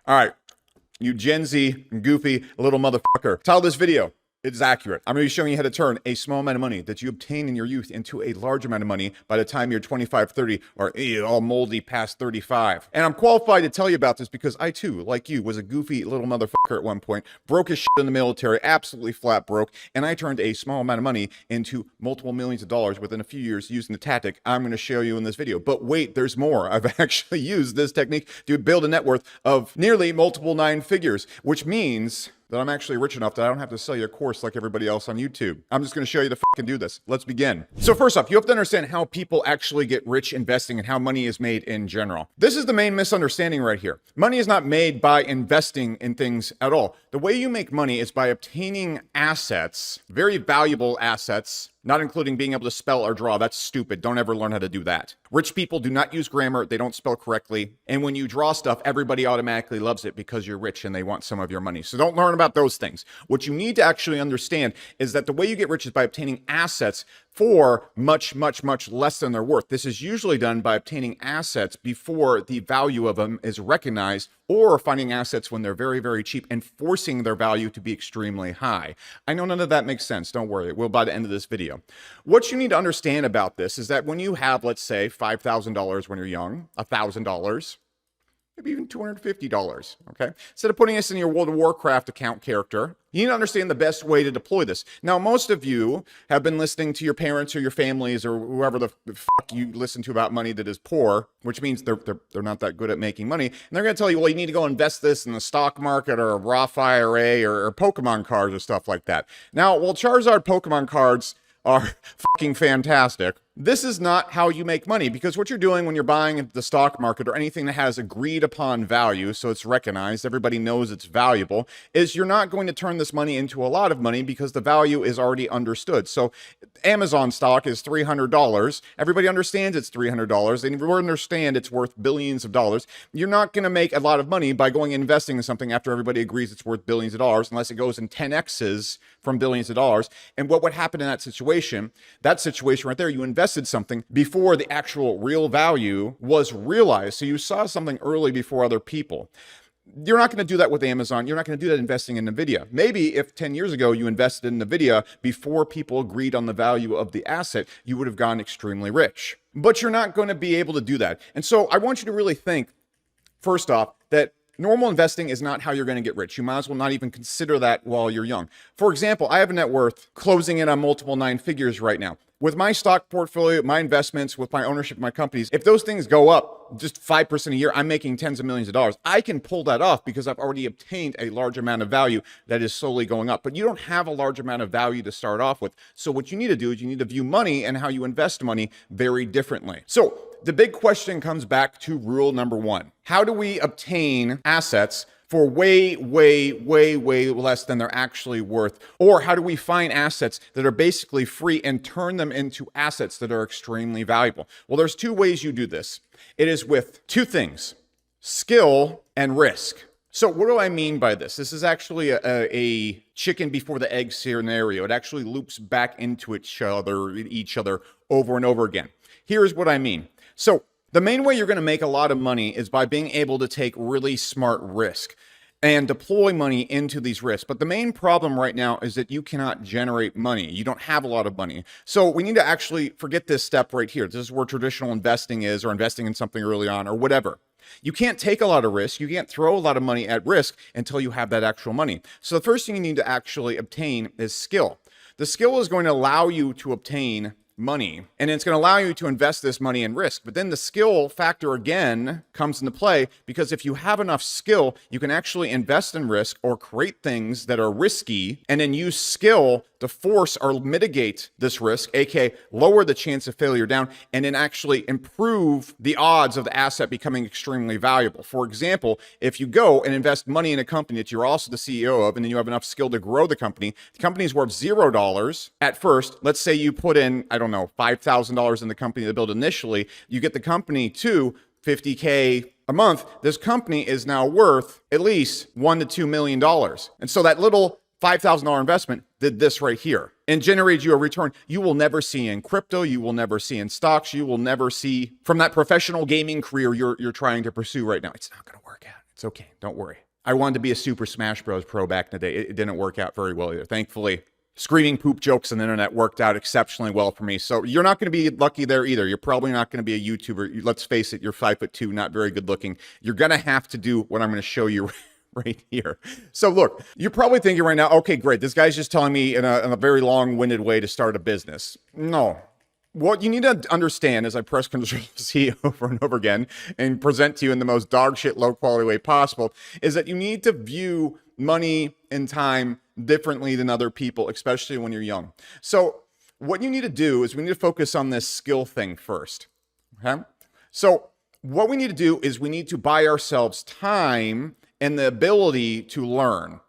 All right, you Gen Z, goofy little motherfucker. Title of this video, it is accurate. I'm going to be showing you how to turn a small amount of money that you obtain in your youth into a large amount of money by the time you're 25, 30, or all moldy past 35. And I'm qualified to tell you about this because I too, like you, was a goofy little motherfucker at one point, broke his shit in the military, absolutely flat broke, and I turned a small amount of money into multiple millions of dollars within a few years using the tactic I'm going to show you in this video. But wait, there's more. I've actually used this technique to build a net worth of nearly multiple 9 figures, which means that I'm actually rich enough that I don't have to sell you a course like everybody else on YouTube. I'm just going to show you to fucking do this. Let's begin. So first off, you have to understand how people actually get rich investing and how money is made in general. This is the main misunderstanding right here. Money is not made by investing in things at all. The way you make money is by obtaining assets, very valuable assets, not including being able to spell or draw. That's stupid. Don't ever learn how to do that. Rich people do not use grammar. They don't spell correctly. And when you draw stuff, everybody automatically loves it because you're rich and they want some of your money. So don't learn about those things. What you need to actually understand is that the way you get rich is by obtaining assets for much, much, much less than they're worth. This is usually done by obtaining assets before the value of them is recognized, or finding assets when they're very, very cheap and forcing their value to be extremely high. I know none of that makes sense. Don't worry. It will by the end of this video. What you need to understand about this is that when you have, let's say, $5,000 when you're young, $1,000, maybe even $250, okay? Instead of putting this in your World of Warcraft account character, you need to understand the best way to deploy this. Now, most of you have been listening to your parents or your families or whoever the fuck you listen to about money that is poor, which means they're not that good at making money. And they're going to tell you, well, you need to go invest this in the stock market or a Roth IRA or Pokemon cards or stuff like that. Now, while Charizard Pokemon cards are fucking fantastic, this is not how you make money, because what you're doing when you're buying the stock market or anything that has agreed upon value, so it's recognized, everybody knows it's valuable, is you're not going to turn this money into a lot of money because the value is already understood. So Amazon stock is $300. Everybody understands it's $300. They understand it's worth billions of dollars. You're not going to make a lot of money by going and investing in something after everybody agrees it's worth billions of dollars, unless it goes in 10x's from billions of dollars. And what would happen in that situation right there, you invested something before the actual real value was realized. So you saw something early before other people. You're not going to do that with Amazon. You're not going to do that investing in NVIDIA. Maybe if 10 years ago you invested in NVIDIA before people agreed on the value of the asset, you would have gotten extremely rich. But you're not going to be able to do that. And so I want you to really think, first off, that normal investing is not how you're going to get rich. You might as well not even consider that while you're young. For example, I have a net worth closing in on multiple 9 figures right now. With my stock portfolio, my investments, with my ownership of my companies, if those things go up just 5% a year, I'm making tens of millions of dollars. I can pull that off because I've already obtained a large amount of value that is slowly going up. But you don't have a large amount of value to start off with. So what you need to do is you need to view money and how you invest money very differently. So the big question comes back to rule number 1. How do we obtain assets for way, way, way, way less than they're actually worth? Or how do we find assets that are basically free and turn them into assets that are extremely valuable? Well, there's 2 ways you do this. It is with 2 things: skill and risk. So what do I mean by this? This is actually a chicken before the egg scenario. It actually loops back into each other over and over again. Here's what I mean. So the main way you're going to make a lot of money is by being able to take really smart risk and deploy money into these risks. But the main problem right now is that you cannot generate money. You don't have a lot of money. So we need to actually forget this step right here. This is where traditional investing is, or investing in something early on, or whatever. You can't take a lot of risk. You can't throw a lot of money at risk until you have that actual money. So the first thing you need to actually obtain is skill. The skill is going to allow you to obtain money, and it's going to allow you to invest this money in risk. But then the skill factor again comes into play, because if you have enough skill, you can actually invest in risk or create things that are risky and then use skill to force or mitigate this risk, aka lower the chance of failure down, and then actually improve the odds of the asset becoming extremely valuable. For example, if you go and invest money in a company that you're also the CEO of, and then you have enough skill to grow the company is worth $0 at first. Let's say you put in, I don't know, $5,000 in the company to build initially. You get the company to $50K a month. This company is now worth at least $1 to $2 million. And so that little $5,000 investment did this right here and generated you a return you will never see in crypto, you will never see in stocks, you will never see from that professional gaming career you're trying to pursue right now. It's not going to work out. It's okay. Don't worry. I wanted to be a Super Smash Bros. Pro back in the day. It didn't work out very well either. Thankfully, screaming poop jokes on the internet worked out exceptionally well for me. So you're not going to be lucky there either. You're probably not going to be a YouTuber. Let's face it, you're 5'2", not very good looking. You're going to have to do what I'm going to show you right here. So look, you're probably thinking right now, okay, great. This guy's just telling me in a very long-winded way to start a business. No. What you need to understand, as I press Control C over and over again and present to you in the most dog shit, low quality way possible, is that you need to view money and time differently than other people, especially when you're young. So what you need to do is we need to focus on this skill thing first. Okay? So what we need to do is we need to buy ourselves time and the ability to learn.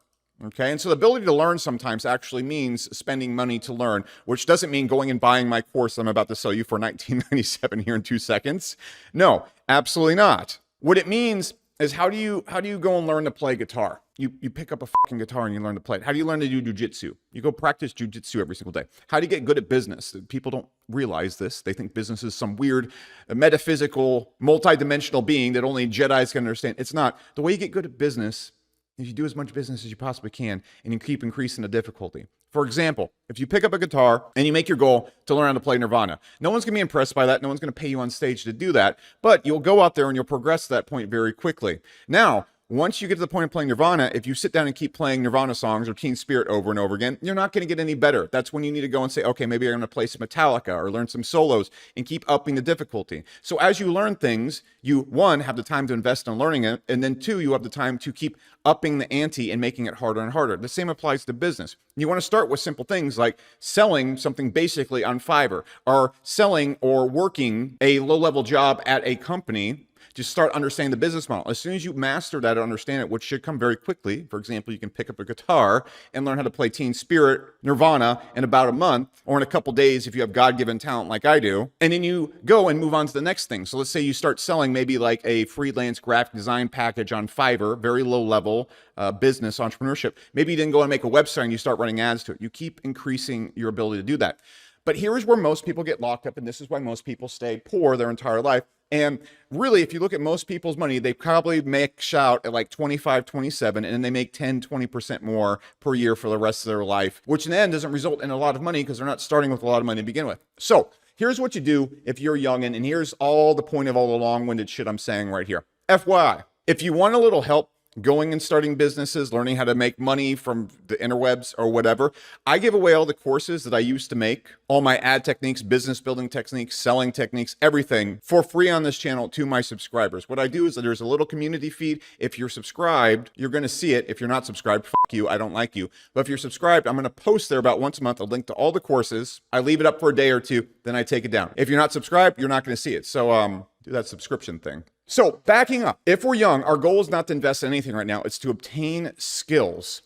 Okay, and so the ability to learn sometimes actually means spending money to learn, which doesn't mean going and buying my course I'm about to sell you for $19.97 here in 2 seconds. No, absolutely not. What it means is how do you go and learn to play guitar? You pick up a fucking guitar and you learn to play it. How do you learn to do jujitsu? You go practice jujitsu every single day. How do you get good at business? People don't realize this. They think business is some weird metaphysical, multi-dimensional being that only Jedis can understand. It's not. The way you get good at business is you do as much business as you possibly can and you keep increasing the difficulty. For example, if you pick up a guitar and you make your goal to learn how to play Nirvana, no one's going to be impressed by that. No one's going to pay you on stage to do that, but you'll go out there and you'll progress to that point very quickly. Now, once you get to the point of playing Nirvana, if you sit down and keep playing Nirvana songs or Teen Spirit over and over again, you're not going to get any better. That's when you need to go and say, okay, maybe I'm going to play some Metallica or learn some solos and keep upping the difficulty. So as you learn things, you, one, have the time to invest in learning it, and then two, you have the time to keep upping the ante and making it harder and harder. The same applies to business. You want to start with simple things like selling something basically on Fiverr, or selling or working a low-level job at a company. Just start understanding the business model. As soon as you master that and understand it, which should come very quickly, for example, you can pick up a guitar and learn how to play Teen Spirit, Nirvana in about a month, or in a couple days if you have God-given talent like I do, and then you go and move on to the next thing. So let's say you start selling maybe like a freelance graphic design package on Fiverr, very low level business entrepreneurship. Maybe you didn't go and make a website and you start running ads to it. You keep increasing your ability to do that. But here's where most people get locked up, and this is why most people stay poor their entire life. And really, if you look at most people's money, they probably max out at like 25, 27, and then they make 10, 20% more per year for the rest of their life, which in the end doesn't result in a lot of money because they're not starting with a lot of money to begin with. So here's what you do if you're young, and here's all the point of all the long-winded shit I'm saying right here. FYI, if you want a little help going and starting businesses, learning how to make money from the interwebs or whatever, I give away all the courses that I used to make, all my ad techniques, business building techniques, selling techniques, everything for free on this channel to my subscribers. What I do is that there's a little community feed. If you're subscribed, you're going to see it. If you're not subscribed, fuck you, I don't like you. But if you're subscribed, I'm going to post there about once a month a link to all the courses. I leave it up for a day or two, then I take it down. If you're not subscribed, you're not going to see it. So do that subscription thing. So backing up, if we're young, our goal is not to invest in anything right now. It's to obtain skills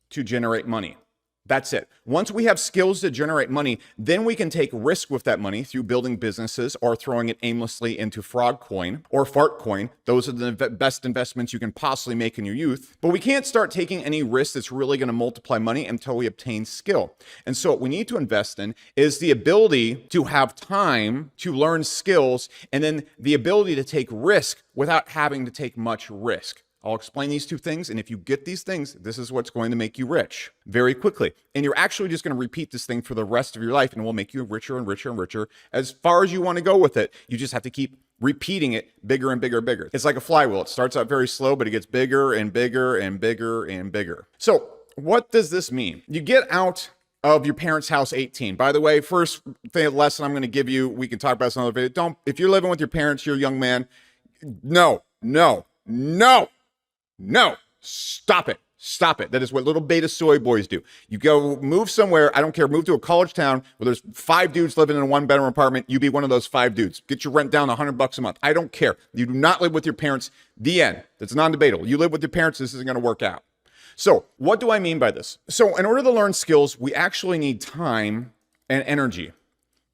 to generate money. That's it. Once we have skills to generate money, then we can take risk with that money through building businesses or throwing it aimlessly into frog coin or fart coin. Those are the best investments you can possibly make in your youth. But we can't start taking any risk that's really going to multiply money until we obtain skill. And so what we need to invest in is the ability to have time to learn skills, and then the ability to take risk without having to take much risk. I'll explain these two things, and if you get these things, this is what's going to make you rich very quickly. And you're actually just going to repeat this thing for the rest of your life, and it will make you richer and richer and richer as far as you want to go with it. You just have to keep repeating it bigger and bigger and bigger. It's like a flywheel. It starts out very slow, but it gets bigger and bigger and bigger and bigger. So what does this mean? You get out of your parents' house 18. By the way, first lesson I'm going to give you, we can talk about this in another video. If you're living with your parents, you're a young man, no, stop it. Stop it. That is what little beta soy boys do. You go move somewhere, I don't care, move to a college town where there's 5 dudes living in a 1-bedroom apartment. You be one of those 5 dudes. Get your rent down $100 a month. I don't care. You do not live with your parents. The end. That's non-debatable. You live with your parents, this isn't going to work out. So what do I mean by this? So in order to learn skills, we actually need time and energy.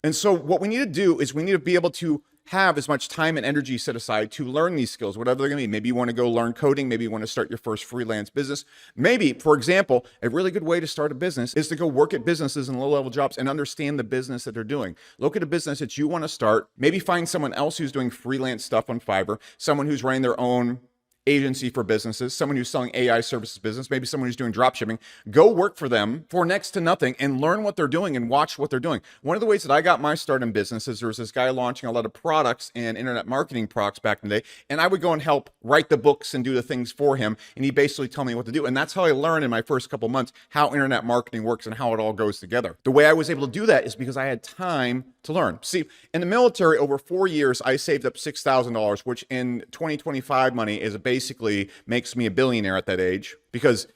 And so what we need to do is we need to be able to have as much time and energy set aside to learn these skills, whatever they're going to be. Maybe you want to go learn coding. Maybe you want to start your first freelance business. Maybe, for example, a really good way to start a business is to go work at businesses and low-level jobs and understand the business that they're doing. Look at a business that you want to start. Maybe find someone else who's doing freelance stuff on Fiverr, someone who's running their own agency for businesses, someone who's selling AI services business, maybe someone who's doing drop shipping, go work for them for next to nothing and learn what they're doing and watch what they're doing. One of the ways that I got my start in business is there was this guy launching a lot of products and internet marketing products back in the day, and I would go and help write the books and do the things for him, and he basically tell me what to do. And that's how I learned in my first couple months how internet marketing works and how it all goes together. The way I was able to do that is because I had time to learn. See, in the military, over 4 years, I saved up $6,000, which in 2025 money is basically makes me a billionaire at that age, because,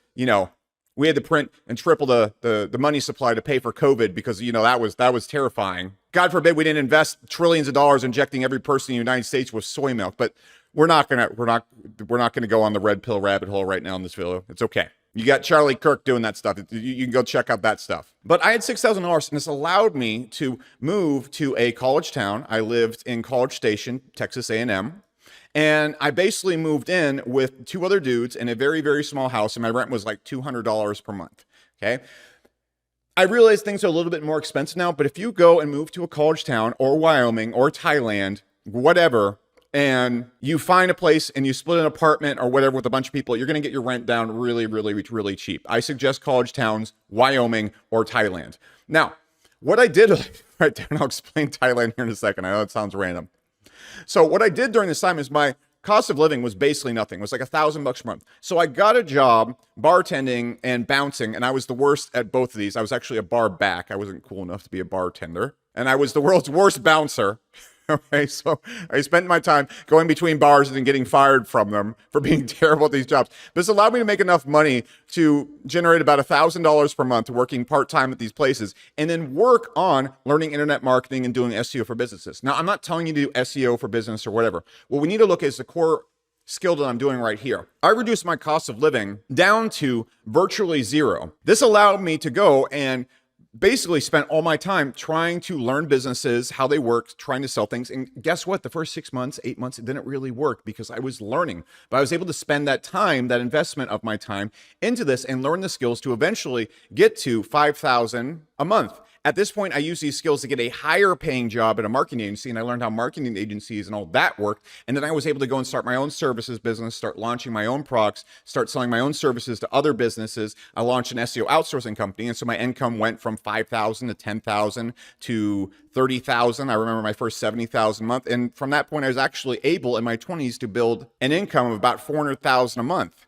we had to print and triple the money supply to pay for COVID because, that was terrifying. God forbid we didn't invest trillions of dollars injecting every person in the United States with soy milk, but we're not gonna go on the red pill rabbit hole right now in this video. It's okay. You got Charlie Kirk doing that stuff. You can go check out that stuff. But I had $6,000, and this allowed me to move to a college town. I lived in College Station, Texas A&M. And I basically moved in with 2 other dudes in a very, very small house, and my rent was like $200 per month, okay? I realize things are a little bit more expensive now, but if you go and move to a college town or Wyoming or Thailand, whatever, and you find a place and you split an apartment or whatever with a bunch of people, you're going to get your rent down really, really, really cheap. I suggest college towns, Wyoming, or Thailand. Now, what I did right there, and I'll explain Thailand here in a second. I know it sounds random. So what I did during this time is my cost of living was basically nothing. It was like $1,000 a month. So I got a job bartending and bouncing, and I was the worst at both of these. I was actually a bar back. I wasn't cool enough to be a bartender. And I was the world's worst bouncer. Okay, so I spent my time going between bars and then getting fired from them for being terrible at these jobs. But this allowed me to make enough money to generate about $1,000 per month working part-time at these places, and then work on learning internet marketing and doing SEO for businesses. Now, I'm not telling you to do SEO for business or whatever. What we need to look at is the core skill that I'm doing right here. I reduced my cost of living down to virtually zero. This allowed me to go and basically spent all my time trying to learn businesses, how they work, trying to sell things. And guess what? The first 6 months, 8 months, it didn't really work because I was learning. But I was able to spend that time, that investment of my time into this and learn the skills to eventually get to $5,000 a month. At this point, I use these skills to get a higher paying job at a marketing agency, and I learned how marketing agencies and all that worked. And then I was able to go and start my own services business, start launching my own products, start selling my own services to other businesses. I launched an SEO outsourcing company, and so my income went from $5,000 to $10,000 to $30,000. I remember my first $70,000 a month, and from that point, I was actually able in my 20s to build an income of about $400,000 a month.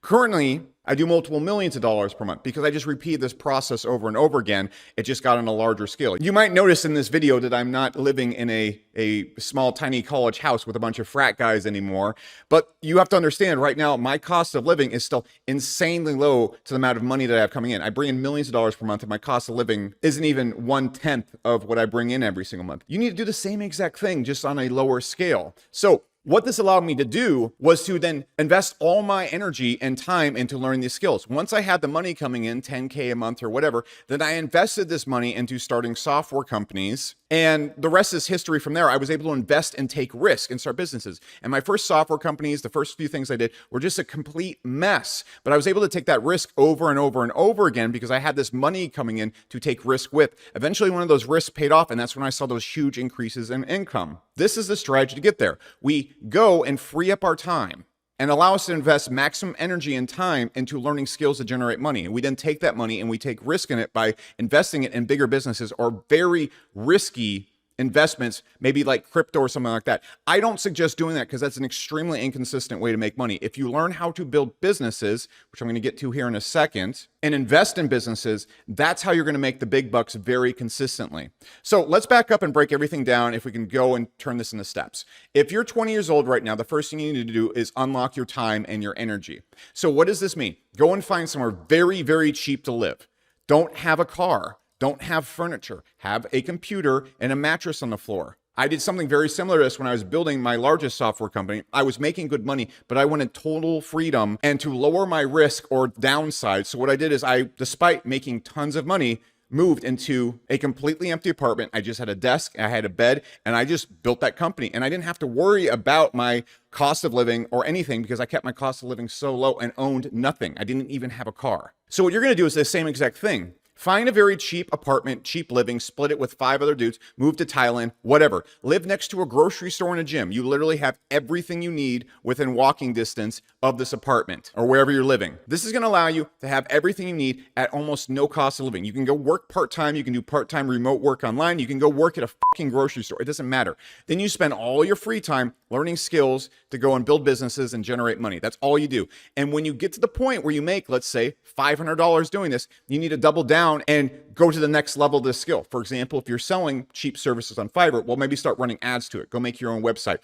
Currently, I do multiple millions of dollars per month because I just repeat this process over and over again. It just got on a larger scale. You might notice in this video that I'm not living in a small, tiny college house with a bunch of frat guys anymore. But you have to understand right now, my cost of living is still insanely low to the amount of money that I have coming in. I bring in millions of dollars per month, and my cost of living isn't even 1/10 of what I bring in every single month. You need to do the same exact thing, just on a lower scale. So what this allowed me to do was to then invest all my energy and time into learning these skills. Once I had the money coming in, 10K a month or whatever, then I invested this money into starting software companies. And the rest is history from there. I was able to invest and take risk and start businesses. And my first software companies, the first few things I did were just a complete mess. But I was able to take that risk over and over and over again because I had this money coming in to take risk with. Eventually, one of those risks paid off, and that's when I saw those huge increases in income. This is the strategy to get there. We go and free up our time and allow us to invest maximum energy and time into learning skills to generate money. And we then take that money and we take risk in it by investing it in bigger businesses or very risky investments, maybe like crypto or something like that. I don't suggest doing that because that's an extremely inconsistent way to make money. If you learn how to build businesses, which I'm going to get to here in a second, and invest in businesses, that's how you're going to make the big bucks very consistently. So let's back up and break everything down if we can go and turn this into steps. If you're 20 years old right now, the first thing you need to do is unlock your time and your energy. So what does this mean? Go and find somewhere very, very cheap to live. Don't have a car. Don't have furniture, have a computer and a mattress on the floor. I did something very similar to this when I was building my largest software company. I was making good money, but I wanted total freedom and to lower my risk or downside. So what I did is despite making tons of money, moved into a completely empty apartment. I just had a desk, I had a bed, and I just built that company. And I didn't have to worry about my cost of living or anything because I kept my cost of living so low and owned nothing. I didn't even have a car. So what you're going to do is the same exact thing. Find a very cheap apartment, cheap living, split it with 5 other dudes, move to Thailand, whatever. Live next to a grocery store and a gym. You literally have everything you need within walking distance of this apartment or wherever you're living. This is going to allow you to have everything you need at almost no cost of living. You can go work part-time. You can do part-time remote work online. You can go work at a fucking grocery store. It doesn't matter. Then you spend all your free time learning skills to go and build businesses and generate money. That's all you do. And when you get to the point where you make, let's say, $500 doing this, you need to double down and go to the next level of this skill. For example, if you're selling cheap services on Fiverr, well, maybe start running ads to it. Go make your own website.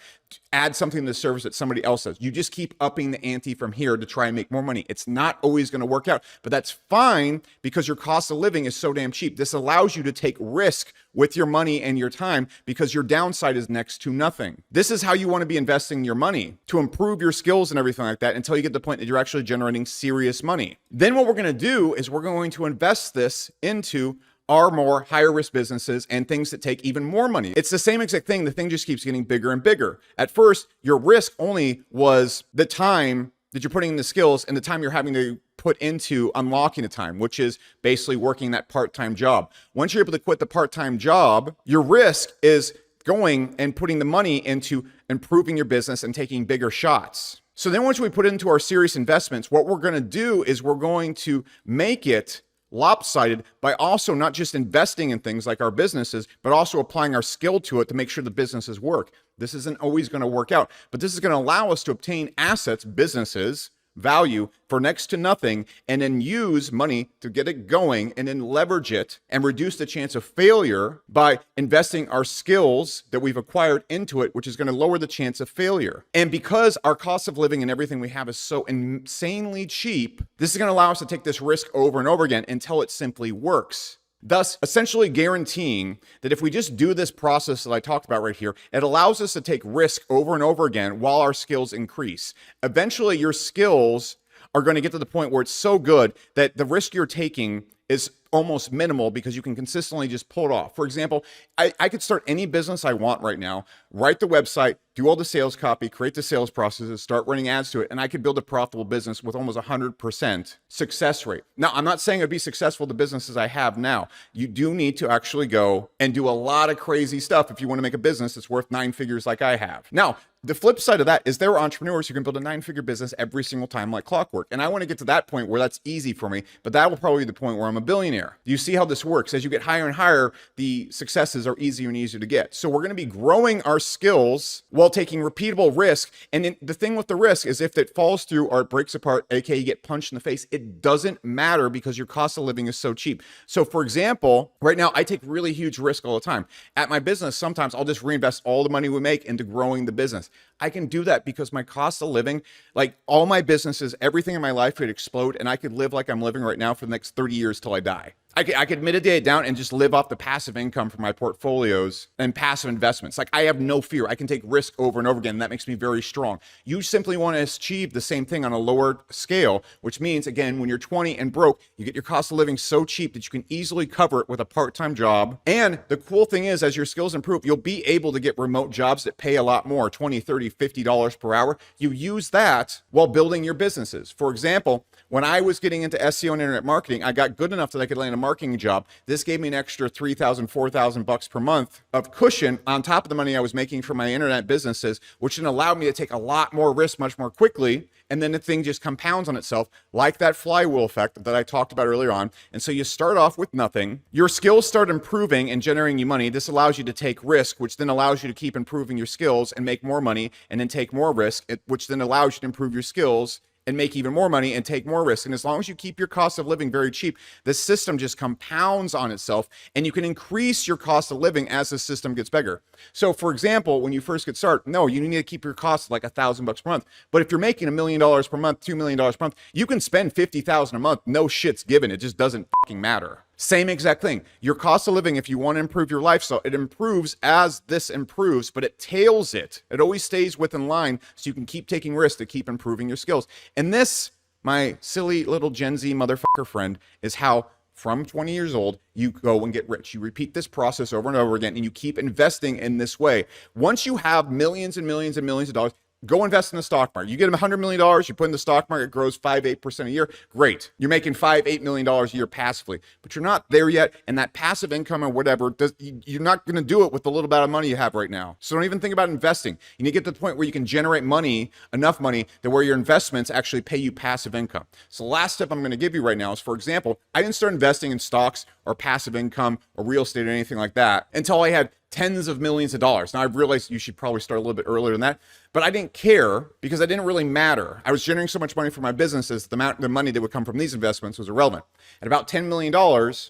Add something to the service that somebody else does. You just keep upping the ante from here to try and make more money. It's not always going to work out, but that's fine because your cost of living is so damn cheap. This allows you to take risk with your money and your time because your downside is next to nothing. This is how you want to be investing your money to improve your skills and everything like that until you get to the point that you're actually generating serious money. Then what we're going to do is we're going to invest this into our more higher risk businesses and things that take even more money. It's the same exact thing. The thing just keeps getting bigger and bigger. At first, your risk only was the time that you're putting in the skills and the time you're having to put into unlocking the time, which is basically working that part-time job. Once you're able to quit the part-time job, your risk is going and putting the money into improving your business and taking bigger shots. So then once we put it into our serious investments, what we're going to do is we're going to make it lopsided by also not just investing in things like our businesses, but also applying our skill to it to make sure the businesses work. This isn't always going to work out, but this is going to allow us to obtain assets, businesses, value for next to nothing, and then use money to get it going and then leverage it and reduce the chance of failure by investing our skills that we've acquired into it, which is going to lower the chance of failure. And because our cost of living and everything we have is so insanely cheap, this is going to allow us to take this risk over and over again until it simply works. Thus, essentially guaranteeing that if we just do this process that I talked about right here, it allows us to take risk over and over again while our skills increase. Eventually, your skills are going to get to the point where it's so good that the risk you're taking is almost minimal because you can consistently just pull it off. For example, I could start any business I want right now, write the website, do all the sales copy, create the sales processes, start running ads to it, and I could build a profitable business with almost 100% success rate. Now, I'm not saying it'd be successful the businesses I have now. You do need to actually go and do a lot of crazy stuff if you want to make a business that's worth 9 figures like I have. Now, the flip side of that is there are entrepreneurs who can build a 9-figure business every single time like clockwork. And I want to get to that point where that's easy for me, but that will probably be the point where I'm a billionaire. Do you see how this works? As you get higher and higher, the successes are easier and easier to get. So we're going to be growing our skills while taking repeatable risk. And the thing with the risk is if it falls through or it breaks apart, aka you get punched in the face, it doesn't matter because your cost of living is so cheap. So for example, right now I take really huge risk all the time. At my business, sometimes I'll just reinvest all the money we make into growing the business. I can do that because my cost of living, like all my businesses, everything in my life could explode and I could live like I'm living right now for the next 30 years till I die. I could mitigate it down and just live off the passive income from my portfolios and passive investments. Like I have no fear. I can take risk over and over again. And that makes me very strong. You simply want to achieve the same thing on a lower scale, which means, again, when you're 20 and broke, you get your cost of living so cheap that you can easily cover it with a part-time job. And the cool thing is, as your skills improve, you'll be able to get remote jobs that pay a lot more, $20, $30, $50 per hour. You use that while building your businesses. For example, when I was getting into SEO and internet marketing, I got good enough that I could land a marketing job. This gave me an extra $3,000, $4,000 per month of cushion on top of the money I was making from my internet businesses, which then allowed me to take a lot more risk much more quickly. And then the thing just compounds on itself like that flywheel effect that I talked about earlier on. And so you start off with nothing. Your skills start improving and generating you money. This allows you to take risk, which then allows you to keep improving your skills and make more money, and then take more risk, which then allows you to improve your skills and make even more money and take more risk. And as long as you keep your cost of living very cheap, the system just compounds on itself, and you can increase your cost of living as the system gets bigger. So for example, when you first get started, no, you need to keep your costs like $1,000 per month. But if you're making $1 million per month, $2 million per month, you can spend $50,000 a month. No shit's given. It just doesn't fucking matter. Same exact thing. Your cost of living, if you want to improve your lifestyle, it improves as this improves, but it tails it. It always stays within line so you can keep taking risks to keep improving your skills. And this, my silly little Gen Z motherfucker friend, is how from 20 years old, you go and get rich. You repeat this process over and over again, and you keep investing in this way. Once you have millions and millions and millions of dollars, Go invest in the stock market. You get $100 million, you put in the stock market, it grows 5-8% a year. Great. You're making $5-8 million a year passively, but you're not there yet. And that passive income or whatever, you're not going to do it with the little bit of money you have right now. So don't even think about investing. You need to get to the point where you can generate money, enough money, that where your investments actually pay you passive income. So the last tip I'm going to give you right now is, for example, I didn't start investing in stocks or passive income or real estate or anything like that until I had tens of millions of dollars. Now, I've realized you should probably start a little bit earlier than that, but I didn't care because it didn't really matter. I was generating so much money for my businesses, the money that would come from these investments was irrelevant. At about $10 million,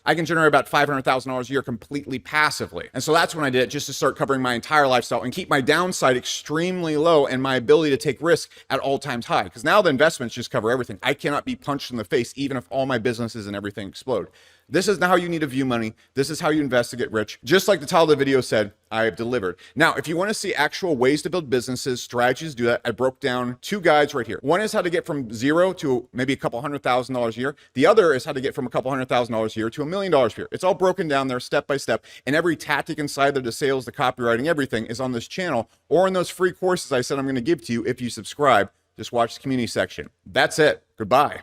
I can generate about $500,000 a year completely passively. And so that's when I did it, just to start covering my entire lifestyle and keep my downside extremely low and my ability to take risk at all times high. Because now the investments just cover everything. I cannot be punched in the face, even if all my businesses and everything explode. This is not how you need to view money. This is how you invest to get rich. Just like the title of the video said, I have delivered. Now, if you want to see actual ways to build businesses, strategies to do that, I broke down 2 guides right here. One is how to get from zero to maybe a couple $100,000 a year. The other is how to get from a couple $100,000 a year to $1 million a year. It's all broken down there step by step. And every tactic inside there, the sales, the copywriting, everything is on this channel or in those free courses I said I'm going to give to you if you subscribe. Just watch the community section. That's it. Goodbye.